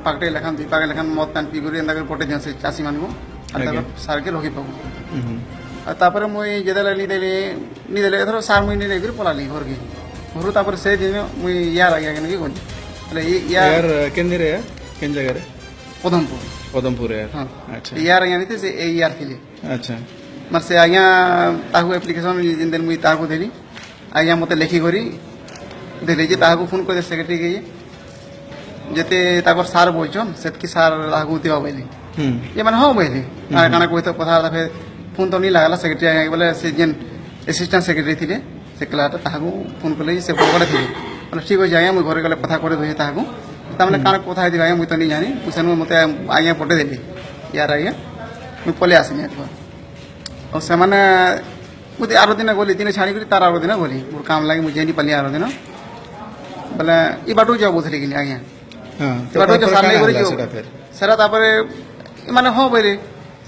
पाकटे लेखान दुई पाके लेखान मद पान पी कर एंता पटे दिया से चाषी मान को सार के रखी पाबू तापर मुई जेदेले निदेले एथर सार मुई नहीं पलाली घर की घर तापर से दिन मुई यार आगे गली यार केन रे केन जगह रे पदमपुर पदमपुर यार हाँ अच्छा यार आगे नहीं थे से यार के लिए अच्छा मर से आज्ञा ताकू एप्लिकेशन जिन दिन मुई ताकू देली आज्ञा मते लेखी करी देली जे ताकू फोन कर सेक्रेटरी के जेते ताकर सार बोलछन सेतकी सार ताकू दिवा बोली ये माने हां बोली काना कोई तो पथा फिर फोन तो नहीं लागला सेक्रेटरी आज्ञा बोले से जेन असिस्टेंट सेक्रेटरी थिले से क्लाटा ताकू फोन करले से बगड़े थिले बोले ठीक हो जाए मुई घरे गले पथा करे दोहे ताकू तामने काना कोथा दिवा मुई तो नहीं जानी पुछन मते आज्ञा पटे देली यार आज्ञा मुई पले आसिनी एतवा और से मैंने मुझे आरो दिन गली दिन छाड़ी तार आरो दिन गली मोर काम लगे मुझे नहीं पल्ली आरो दिन बोले ये बाटू जाओ बोथली कि आज्ञा बाटू जो सार नहीं जो सेरा तापर माने हाँ बोले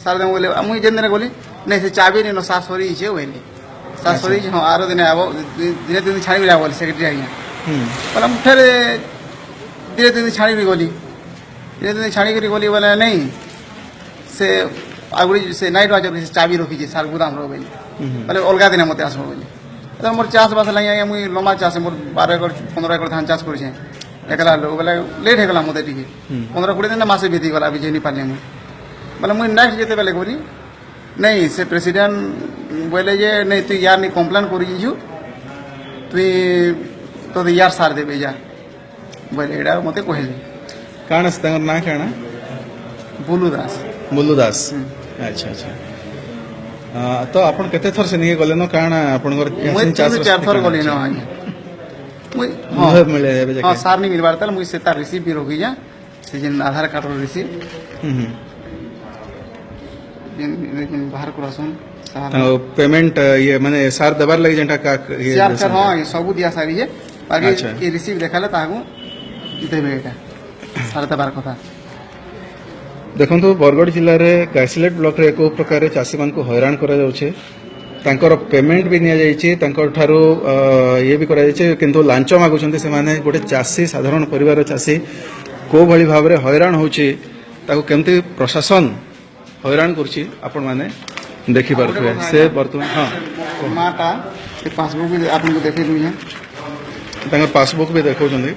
सार दिन बोले मुझे जेन दिन गली नहीं से चाबी नहीं सास सरी छे बोले सास सरी हाँ आरो दिन आबो दिन दिन छाड़ी गया बोले सेक्रेटरी आज्ञा बोले फिर धीरे दिन छाड़ी गली धीरे दिन छाड़ी गली बोले नहीं से आगुड़ी से नाइट वाचर से चाबी रखी सार गुदाम रो बोली बोले अलगा दिन मत आसबो बोली तो मोर चाष बास लगे आज्ञा मुई लंबा चाष मोर 12 एकड़ 15 एकड़ धान चाष करे एकला लोग बोले लेट हो गला मते टिके 15-20 दिन मासे बीती गला भी जेनी पाले मुई बोले मुई नेक्स्ट जेते बेले बोली नहीं से प्रेसिडेंट बोले जे नहीं तू यार नहीं कंप्लेन करी छु तू तो यार सार देबे जा बोले एडा मते कहले काना से तंगर ना काना बुलू दास अच्छा अच्छा तो आपण केते थर से नहीं गले न काना आपनकर मुई 4 थर गली न आज्ञा मुई हां मिले हेबे हां सार नहीं मिलबार तल मुई से तार रिसीव भी रोगी जा से जिन आधार कार्ड रो रिसीव लेकिन बाहर करासन पेमेंट ये माने सार दबार लगी जंटा का ये सार हां ये सब दिया सारी है बाकी ये रिसीव देखाले तागु देबे एटा सार दबार कथा देखो बरगढ़ जिले में गाइसलेट ब्लॉक रे एक प्रकार चाषी मान को हैरान करा जाउछे तांकर पेमेंट भी निया जाइछे तांकर ठारो ये भी करा जाइछे किंतु लांच मागुछन्ते से माने गोटे चाषी साधारण परिवार चाषी को भली भाव रे हैरान होउछे ताको केमते प्रशासन हैरान करछि आपण माने देखि परथुए से वर्तमान हां माटा के पासबुक भी आपन को देखि दुइया तांकर पासबुक भी देखौ छन्ते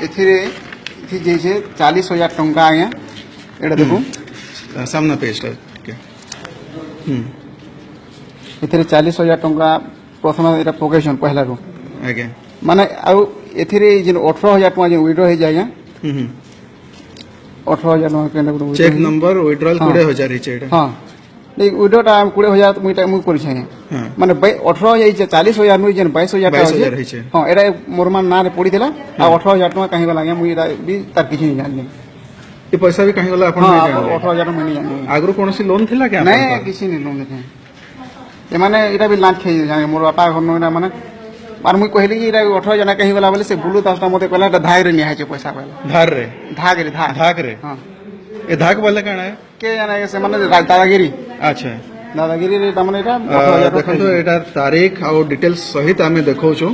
एथिरे इथि जैसे 40,000 टंका आया एटा देखो सामना पेज के एथिरे 40,000 टंका प्रथम एटा पोकेशन पहला रो आगे माने आ एथिरे जिन 18,000 टंका जिन विड्रॉ हे जाय 18,000 टंका केना चेक नंबर विड्रॉल 20,000 हिचे एटा हां नहीं विड्रॉटा 20,000 मुई करि छै माने 18,000 हिचे 40,000 मुई जिन 22,000 हिचे हां एटा मोर मान ना रे पड़ी देला आ 18,000 टंका काहे गला मुई एटा भी तार किछि नहीं जानि ये पैसा भी कहीं गला अपन नहीं जाने 18,000 में नहीं जाने आगरो कौन सी लोन थिला क्या नहीं किसी नहीं लोन देते ये माने इरा भी लांच खाई जाने मोर बापा घर नोना माने और मुई कहली कि इरा 18,000 कहीं गला बोले से बुलू दासटा मते कहला धाग रे निहाय छै पैसा कहला धार रे धाग रे हां ये धाग बोले काना है के जाने से माने दादागिरी अच्छा दादागिरी रे तमने एटा 18,000 देखो तो एटा तारीख और डिटेल्स सहित आमे देखौ छु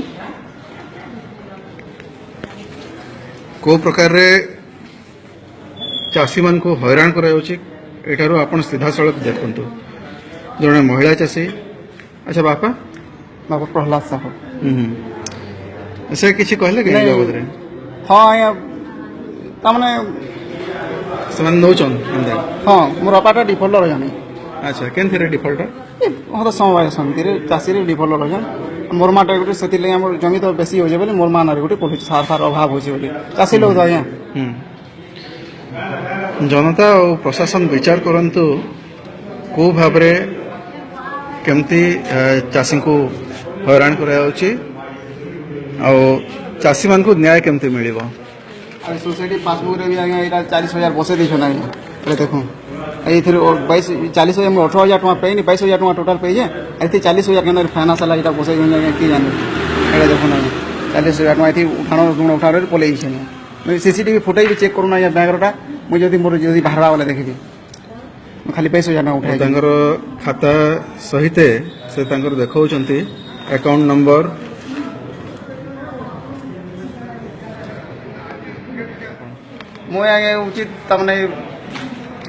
को प्रकार रे चाषी मान को हैरान करार आप सीधा सड़क देखु जड़े महिला चाषी अच्छा बापा बापा प्रहलाद साहू से किसी कहले कि बाबद रे हां या तमने समान नौचन हां मोर बापाटा डिफॉल्टर जानी अच्छा केन थिरे डिफॉल्टर हम तो समवाय समिति रे चाषी रे डिफॉल्टर जान मोर माटा गुटे सेति ले हमर जमी तो बेसी हो जे बोले मोर मान रे गुटे कोठी सार सार अभाव हो जे बोले चाषी लोग तो या जनता और प्रशासन विचार करंतु को भाबरे केमती चाषी को हैरान कराउछि आ चाषी मान को न्याय केमती मिलिबो आ सोसाइटी पासबुक रे भी आगे एटा 40,000 बसे दै छना ए देखो एथिरे 40,000 में 18,000 टका पे नि 22,000 टका टोटल पे जे एथि 40,000 के अंदर फाइनेंस वाला एटा बसे गन की जाने एटा देखो ना 40,000 टका एथि उठानो रे पले छै मैं सीसीटीवी फुटेज भी चेक करूना या बैंकरटा मुझे जदि मोर जदि बाहरवा वाला देखबी खाली 22,000 टका उठाई तांगर खाता सहित से तांगर देखौचंती अकाउंट नंबर ମୁଁ ଆଜ୍ଞା ଉଚିତ ତାମାନେ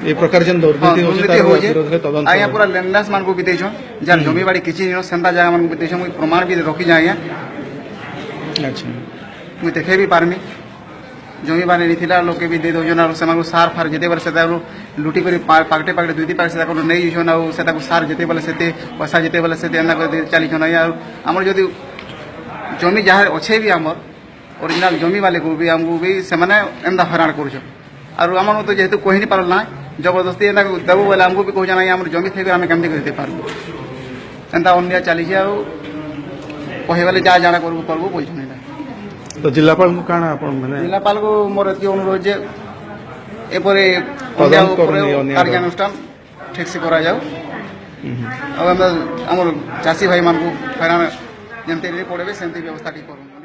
এই প্রকার যেন দুর্নীতি হচ্ছে তার বিরোধে তদন্ত ଆଜ୍ଞା ପୁରା ଲ୍ୟାଣ୍ଡଲେସ୍ ମାନଙ୍କୁ ବି ଦେଇଛନ୍ ଯାହାର ଜମି ବାଡ଼ି କିଛି ନିନ ସେନ୍ତା ଜାଗା ମାନଙ୍କୁ ବି ଦେଇଛନ୍ ମୁଇଁ ପ୍ରମାଣ ବି ରଖିଛେ ଆଜ୍ଞା আচ্ছা ମୁଇଁ ଦେଖେଇ ବି ପାରମି ଜମି ବାଡ଼ି ନେଇଥିଲା ଲୋକେ ବି ଦେଇ ଦେଉଛନ୍ ଆଉ ସେମାନଙ୍କୁ ସାର ଫାର ଯେତେବେଳେ ସେଟାକୁ ଲୁଟି କରି ପାଗଟେ ପାଗଟେ ଦୁଇ ପାଗଟେ ସେଟାକୁ ନେଇଯାଉଛନ୍ ଆଉ ସେଟାକୁ ସାର ଯେତେବେଳେ ସେତେ ପଇସା ଯେତେବେଳେ ସେତେ ଏନ୍ତା କରି ଚାଲିଛନ୍ ଆଜ୍ଞା ଆଉ ଆମର ଯଦି ଜମି ଯାହା ଅଛେ ବି ଆମର ଅରିଜିନାଲ ଜମି ବାଲେକୁ ବି ଆମକୁ ବି ସେମାନେ ଏନ୍ତା ହଇରାଣ କରୁଛନ୍ ଆଉ ଆମମାନଙ୍କୁ ତ ଯେହେତୁ କହି ନି ପାରଲା ଜବରଦସ୍ତି ଏନ୍ତା ଦେବୁ ବୋଲେ ଆମକୁ ବି କହୁଛନ୍ ଆଜ୍ଞା ଆମର ଜମି ଥାଇ ଆମେ କେମିତି କରି ଦେଇପାରବୁ ଏନ୍ତା ଅନ୍ୟାୟ ଚାଲିଛି ଆଉ କହିବାଲେ ଯାହା ଜାଣା କରିବୁ କରିବୁ ବୋଲଛନ୍ ଏଇଟା তো ଜିଲ୍ଲାପାଳଙ୍କୁ କାଣା ଆପଣ ମାନେ ଜିଲ୍ଲାପାଳକୁ ମୋର ଏତିକି ଅନୁରୋଧ ଯେ ଏପରି ତଦନ୍ତ ଅନ୍ୟାୟ ଉପରେ କରନ୍ତୁ, ଅନ୍ୟାୟ କାର୍ଯ୍ୟାନୁଷ୍ଠାନ ଠିକ୍ସେ କରାଯାଉ ଆଉ ଆମେ ଆମର ଚାଷୀ ଭାଇମାନଙ୍କୁ ହଇରାଣ ଯେମିତି ପଡ଼େବେ ସେମିତି ବ୍ୟବସ୍ଥା ଟିକେ କରନ୍ତୁ